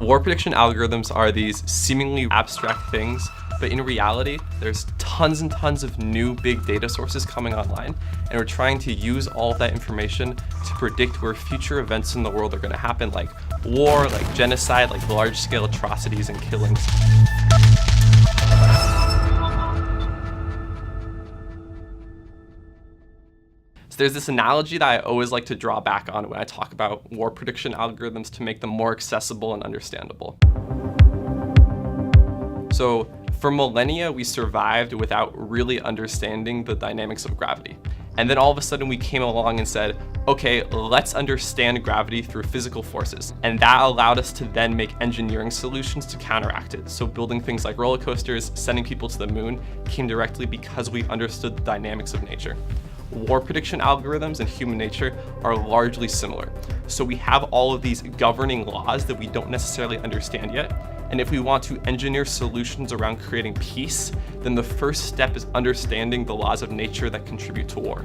War prediction algorithms are these seemingly abstract things, but in reality, there's tons and tons of new big data sources coming online, and we're trying to use all of that information to predict where future events in the world are going to happen, like war, like genocide, like large-scale atrocities and killings. So there's this analogy that I always like to draw back on when I talk about war prediction algorithms to make them more accessible and understandable. So for millennia, we survived without really understanding the dynamics of gravity. And then all of a sudden we came along and said, okay, let's understand gravity through physical forces. And that allowed us to then make engineering solutions to counteract it. So building things like roller coasters, sending people to the moon came directly because we understood the dynamics of nature. War prediction algorithms and human nature are largely similar. So we have all of these governing laws that we don't necessarily understand yet. And if we want to engineer solutions around creating peace, then the first step is understanding the laws of nature that contribute to war.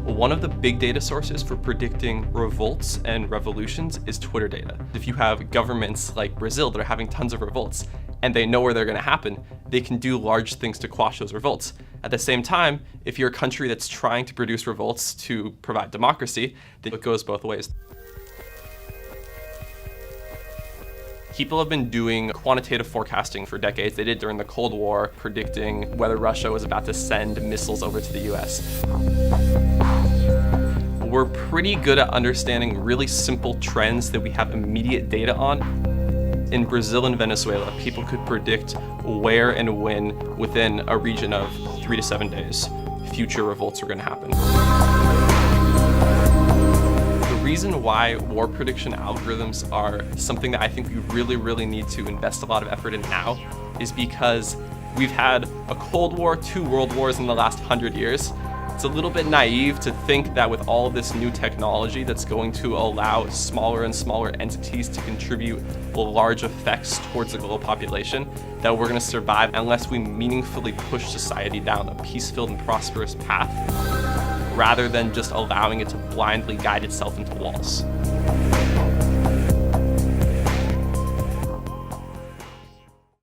One of the big data sources for predicting revolts and revolutions is Twitter data. If you have governments like Brazil that are having tons of revolts and they know where they're going to happen, they can do large things to quash those revolts. At the same time, if you're a country that's trying to produce revolts to provide democracy, then it goes both ways. People have been doing quantitative forecasting for decades. They did during the Cold War, predicting whether Russia was about to send missiles over to the US. We're pretty good at understanding really simple trends that we have immediate data on. In Brazil and Venezuela, people could predict where and when, within a region of 3 to 7 days, future revolts are going to happen. The reason why war prediction algorithms are something that I think we really need to invest a lot of effort in now is because we've had a Cold War, 2 world wars in the last 100 years. It's a little bit naive to think that with all of this new technology that's going to allow smaller and smaller entities to contribute large effects towards the global population, that we're going to survive unless we meaningfully push society down a peace-filled and prosperous path, rather than just allowing it to blindly guide itself into walls.